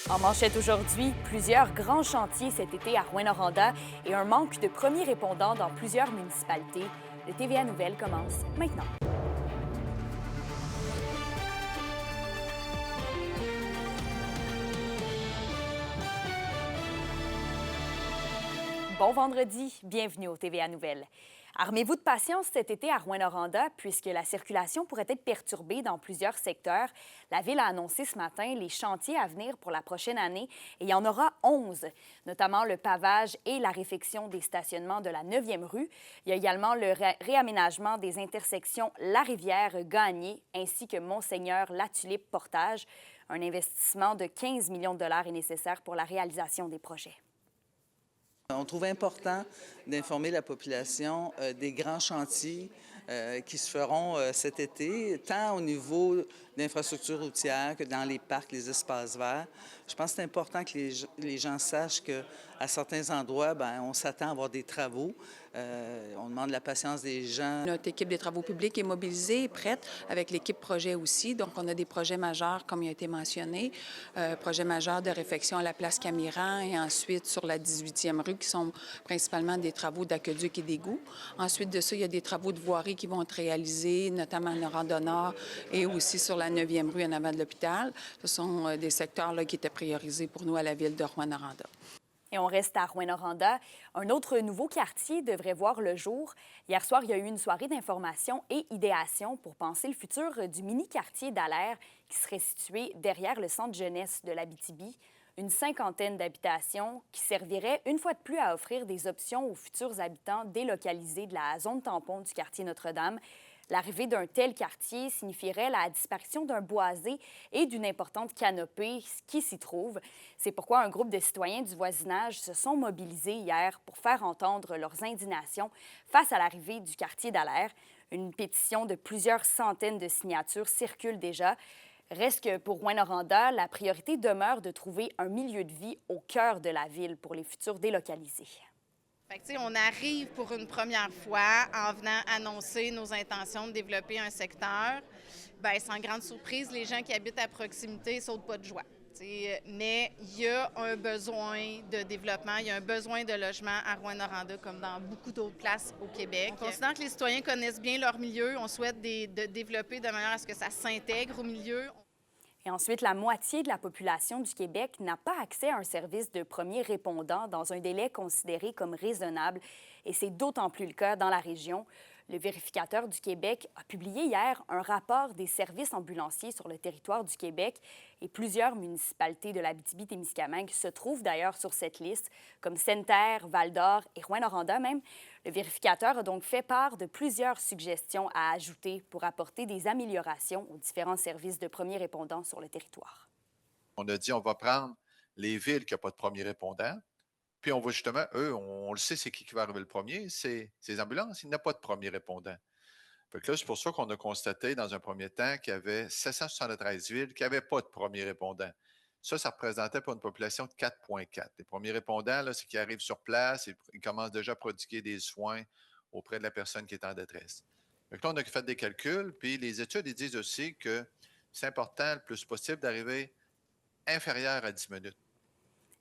En manchette aujourd'hui, plusieurs grands chantiers cet été à Rouyn-Noranda et un manque de premiers répondants dans plusieurs municipalités. Le TVA Nouvelles commence maintenant. Bon vendredi, bienvenue au TVA Nouvelles. Armez-vous de patience cet été à Rouyn-Noranda puisque la circulation pourrait être perturbée dans plusieurs secteurs. La Ville a annoncé ce matin les chantiers à venir pour la prochaine année et il y en aura 11, notamment le pavage et la réfection des stationnements de la 9e rue. Il y a également le réaménagement des intersections La Rivière-Gagné ainsi que Monseigneur-La-Tulipe-Portage. Un investissement de 15 millions de dollars est nécessaire pour la réalisation des projets. On trouve important d'informer la population des grands chantiers qui se feront cet été, tant au niveau d'infrastructures routières que dans les parcs, les espaces verts. Je pense que c'est important que les gens sachent qu'à certains endroits, on s'attend à avoir des travaux. On demande la patience des gens. Notre équipe des travaux publics est mobilisée et prête, avec l'équipe projet aussi. Donc, on a des projets majeurs, comme il a été mentionné, projets majeurs de réfection à la place Camiran et ensuite sur la 18e rue, qui sont principalement des travaux d'aqueduc et d'égouts. Ensuite de ça, il y a des travaux de voirie qui vont être réalisés, notamment à Noranda-Nord et aussi sur la 9e rue en avant de l'hôpital. Ce sont des secteurs là, qui étaient priorisés pour nous à la ville de Rouyn-Noranda. Et on reste à Rouyn-Noranda. Un autre nouveau quartier devrait voir le jour. Hier soir, il y a eu une soirée d'information et idéation pour penser le futur du mini-quartier d'Alaire qui serait situé derrière le centre jeunesse de l'Abitibi. Une cinquantaine d'habitations qui serviraient une fois de plus à offrir des options aux futurs habitants délocalisés de la zone tampon du quartier Notre-Dame. L'arrivée d'un tel quartier signifierait la disparition d'un boisé et d'une importante canopée qui s'y trouve. C'est pourquoi un groupe de citoyens du voisinage se sont mobilisés hier pour faire entendre leurs indignations face à l'arrivée du quartier d'Alaire. Une pétition de plusieurs centaines de signatures circule déjà. Reste que pour Rouyn-Noranda, la priorité demeure de trouver un milieu de vie au cœur de la ville pour les futurs délocalisés. Fait que, on arrive pour une première fois en venant annoncer nos intentions de développer un secteur. Bien, sans grande surprise, les gens qui habitent à proximité ne sautent pas de joie. Mais il y a un besoin de développement, il y a un besoin de logement à Rouyn-Noranda comme dans beaucoup d'autres places au Québec. On considère que les citoyens connaissent bien leur milieu. On souhaite de développer de manière à ce que ça s'intègre au milieu. Et ensuite, la moitié de la population du Québec n'a pas accès à un service de premier répondant dans un délai considéré comme raisonnable. Et c'est d'autant plus le cas dans la région. Le vérificateur du Québec a publié hier un rapport des services ambulanciers sur le territoire du Québec et plusieurs municipalités de l'Abitibi-Témiscamingue se trouvent d'ailleurs sur cette liste, comme Sainte-Terre, Val-d'Or et Rouyn-Noranda même. Le vérificateur a donc fait part de plusieurs suggestions à ajouter pour apporter des améliorations aux différents services de premiers répondants sur le territoire. On a dit on va prendre les villes qui n'ont pas de premier répondant. Puis on va justement, eux, on le sait, c'est qui va arriver le premier, c'est les ambulances, il n'y a pas de premier répondant. Fait que là, c'est pour ça qu'on a constaté dans un premier temps qu'il y avait 773 villes qui n'avaient pas de premier répondant. Ça représentait pour une population de 4,4. Les premiers répondants, là, c'est qu'ils arrivent sur place, ils commencent déjà à prodiguer des soins auprès de la personne qui est en détresse. Fait que là, on a fait des calculs, puis les études ils disent aussi que c'est important le plus possible d'arriver inférieur à 10 minutes.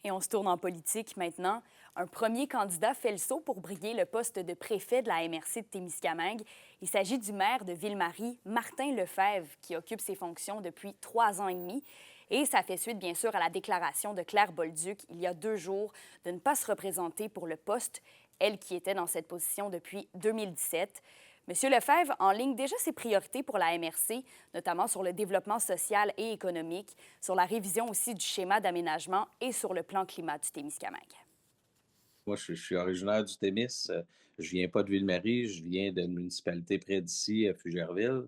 Et on se tourne en politique maintenant. Un premier candidat fait le saut pour briguer le poste de préfet de la MRC de Témiscamingue. Il s'agit du maire de Ville-Marie, Martin Lefebvre, qui occupe ses fonctions depuis 3 ans et demi. Et ça fait suite, bien sûr, à la déclaration de Claire Bolduc, il y a 2 jours, de ne pas se représenter pour le poste, elle qui était dans cette position depuis 2017. M. Lefebvre enligne déjà ses priorités pour la MRC, notamment sur le développement social et économique, sur la révision aussi du schéma d'aménagement et sur le plan climat du Témiscamingue. Moi, je suis originaire du Témis. Je viens pas de Ville-Marie, je viens d'une municipalité près d'ici, Fugerville.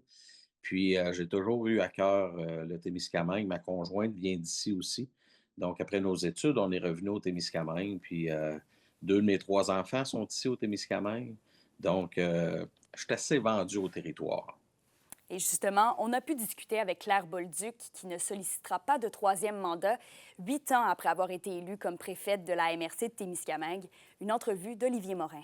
Puis, j'ai toujours eu à cœur le Témiscamingue. Ma conjointe vient d'ici aussi. Donc, après nos études, on est revenu au Témiscamingue. Puis, 2 de mes 3 enfants sont ici au Témiscamingue. Donc, je suis assez vendu au territoire. Et justement, on a pu discuter avec Claire Bolduc, qui ne sollicitera pas de 3e mandat, 8 ans après avoir été élue comme préfète de la MRC de Témiscamingue. Une entrevue d'Olivier Morin.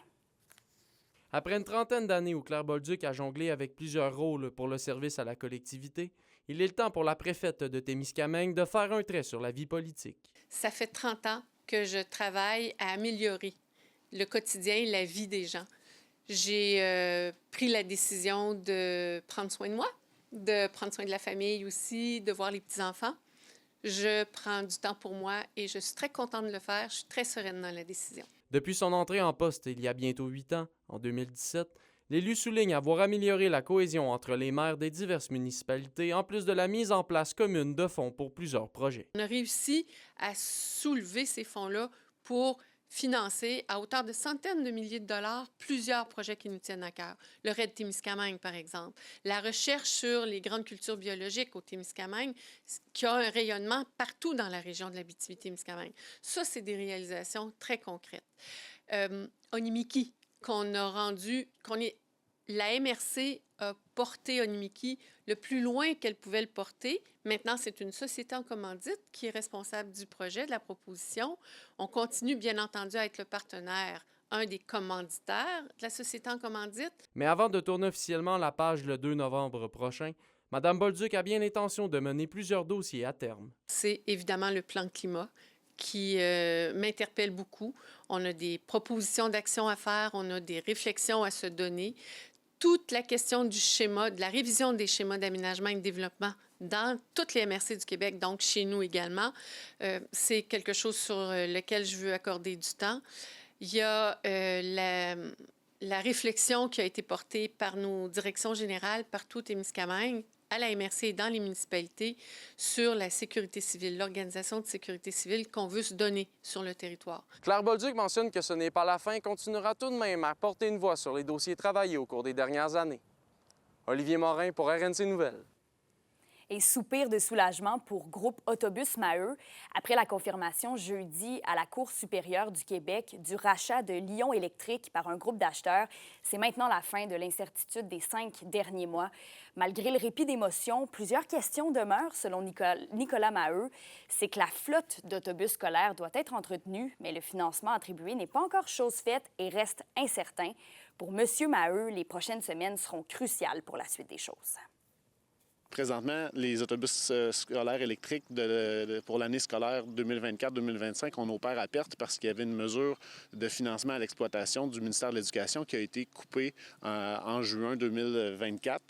Après une trentaine d'années où Claire Bolduc a jonglé avec plusieurs rôles pour le service à la collectivité, il est le temps pour la préfète de Témiscamingue de faire un trait sur la vie politique. Ça fait 30 ans que je travaille à améliorer le quotidien et la vie des gens. J'ai pris la décision de prendre soin de moi, de prendre soin de la famille aussi, de voir les petits-enfants. Je prends du temps pour moi et je suis très contente de le faire. Je suis très sereine dans la décision. Depuis son entrée en poste il y a bientôt 8 ans, en 2017, l'élu souligne avoir amélioré la cohésion entre les maires des diverses municipalités, en plus de la mise en place commune de fonds pour plusieurs projets. On a réussi à soulever ces fonds-là pour financer à hauteur de centaines de milliers de dollars plusieurs projets qui nous tiennent à cœur. Le RAID Témiscamingue, par exemple. La recherche sur les grandes cultures biologiques au Témiscamingue, qui a un rayonnement partout dans la région de l'Abitibi-Témiscamingue. Ça, c'est des réalisations très concrètes. Onimiki, la MRC a porté Onimiki le plus loin qu'elle pouvait le porter. Maintenant, c'est une société en commandite qui est responsable du projet, de la proposition. On continue, bien entendu, à être le partenaire, un des commanditaires de la société en commandite. Mais avant de tourner officiellement la page le 2 novembre prochain, Mme Bolduc a bien l'intention de mener plusieurs dossiers à terme. C'est évidemment le plan climat qui m'interpelle beaucoup. On a des propositions d'action à faire, on a des réflexions à se donner. Toute la question du schéma, de la révision des schémas d'aménagement et de développement dans toutes les MRC du Québec, donc chez nous également, c'est quelque chose sur lequel je veux accorder du temps. Il y a la réflexion qui a été portée par nos directions générales partout au Témiscamingue, à la MRC et dans les municipalités, sur la sécurité civile, l'organisation de sécurité civile qu'on veut se donner sur le territoire. Claire Bolduc mentionne que ce n'est pas la fin et continuera tout de même à porter une voix sur les dossiers travaillés au cours des dernières années. Olivier Morin pour RNC Nouvelles. Et soupir de soulagement pour Groupe Autobus Maheu après la confirmation jeudi à la Cour supérieure du Québec du rachat de Lion Électrique par un groupe d'acheteurs. C'est maintenant la fin de l'incertitude des 5 derniers mois. Malgré le répit d'émotions, plusieurs questions demeurent selon Nicolas Maheu. C'est que la flotte d'autobus scolaires doit être entretenue, mais le financement attribué n'est pas encore chose faite et reste incertain. Pour M. Maheu, les prochaines semaines seront cruciales pour la suite des choses. Présentement, les autobus scolaires électriques pour l'année scolaire 2024-2025, on opère à perte parce qu'il y avait une mesure de financement à l'exploitation du ministère de l'Éducation qui a été coupée en juin 2024.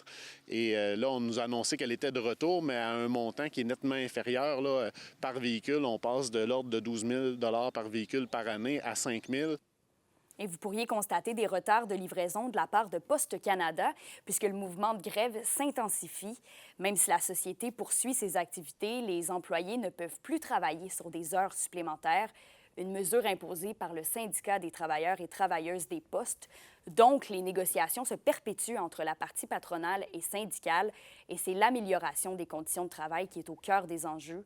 Et là, on nous a annoncé qu'elle était de retour, mais à un montant qui est nettement inférieur. Là, par véhicule, on passe de l'ordre de 12 000 par véhicule par année à 5 000. Et vous pourriez constater des retards de livraison de la part de Poste Canada, puisque le mouvement de grève s'intensifie. Même si la société poursuit ses activités, les employés ne peuvent plus travailler sur des heures supplémentaires, une mesure imposée par le syndicat des travailleurs et travailleuses des postes. Donc, les négociations se perpétuent entre la partie patronale et syndicale, et c'est l'amélioration des conditions de travail qui est au cœur des enjeux.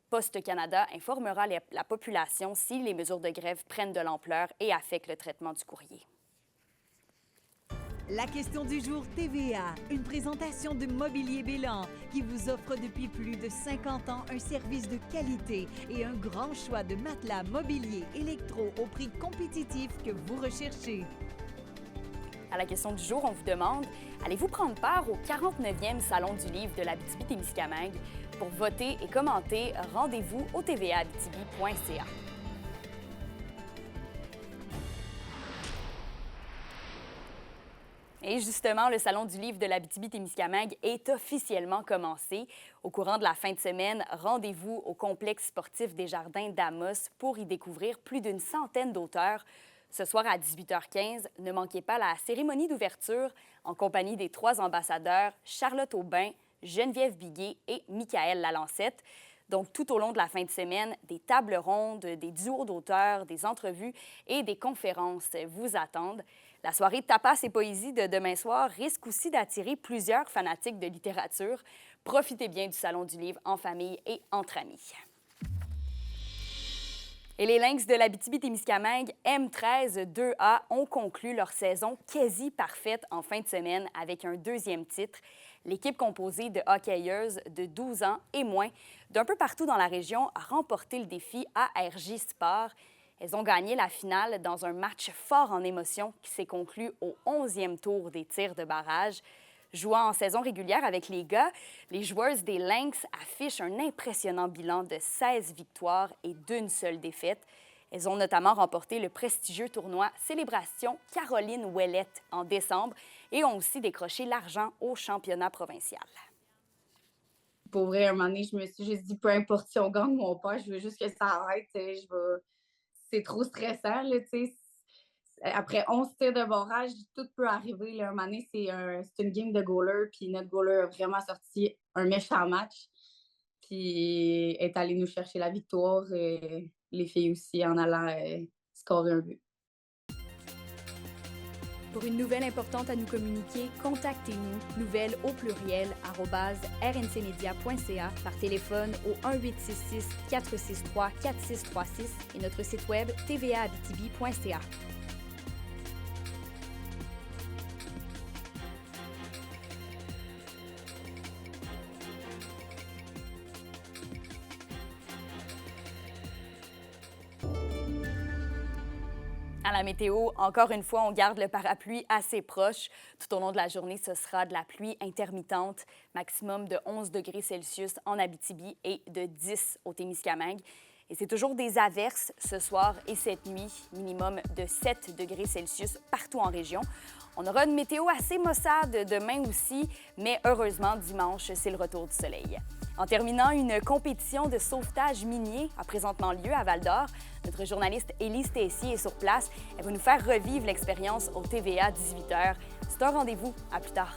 Poste Canada informera la population si les mesures de grève prennent de l'ampleur et affectent le traitement du courrier. La question du jour TVA, une présentation de Mobilier Bélan qui vous offre depuis plus de 50 ans un service de qualité et un grand choix de matelas, mobilier, électro au prix compétitif que vous recherchez. À la question du jour, on vous demande, allez-vous prendre part au 49e Salon du livre de l'Abitibi-Témiscamingue? Pour voter et commenter, rendez-vous au tvaabitibi.ca. Et justement, le Salon du livre de l'Abitibi-Témiscamingue est officiellement commencé. Au courant de la fin de semaine, rendez-vous au complexe sportif des Jardins d'Amos pour y découvrir plus d'une centaine d'auteurs. Ce soir à 18h15, ne manquez pas la cérémonie d'ouverture en compagnie des 3 ambassadeurs Charlotte Aubin, Geneviève Biguet et Michaël Lalancette. Donc, tout au long de la fin de semaine, des tables rondes, des duos d'auteurs, des entrevues et des conférences vous attendent. La soirée Tapas et poésie de demain soir risque aussi d'attirer plusieurs fanatiques de littérature. Profitez bien du Salon du livre en famille et entre amis. Et les Lynx de l'Abitibi-Témiscamingue M13 2A ont conclu leur saison quasi parfaite en fin de semaine avec un 2e titre. L'équipe composée de hockeyeuses de 12 ans et moins d'un peu partout dans la région a remporté le défi ARJ Sport. Elles ont gagné la finale dans un match fort en émotion qui s'est conclu au 11e tour des tirs de barrage. Jouant en saison régulière avec les gars, les joueuses des Lynx affichent un impressionnant bilan de 16 victoires et d'une seule défaite. Elles ont notamment remporté le prestigieux tournoi Célébration Caroline Ouellette en décembre et ont aussi décroché l'argent au championnat provincial. Pour vrai, un moment donné, je me suis juste dit, peu importe si on gagne ou on perd, je veux juste que ça arrête. C'est trop stressant, là, tu sais. Après 11 tirs de barrage, tout peut arriver. Là. Un moment donné, c'est une game de goaler, puis notre goaler a vraiment sorti un méchant match, puis est allé nous chercher la victoire, les filles aussi, en allant scorer un but. Pour une nouvelle importante à nous communiquer, contactez-nous, nouvelles au pluriel, @rncmedia.ca, par téléphone au 1-866-463-4636 et notre site web tvaabitibi.ca. À la météo, encore une fois, on garde le parapluie assez proche. Tout au long de la journée, ce sera de la pluie intermittente, maximum de 11 degrés Celsius en Abitibi et de 10 au Témiscamingue. Et c'est toujours des averses ce soir et cette nuit, minimum de 7 degrés Celsius partout en région. On aura une météo assez maussade demain aussi, mais heureusement, dimanche, c'est le retour du soleil. En terminant, une compétition de sauvetage minier a présentement lieu à Val-d'Or. Notre journaliste Élise Tessier est sur place. Elle va nous faire revivre l'expérience au TVA 18h. C'est un rendez-vous. À plus tard.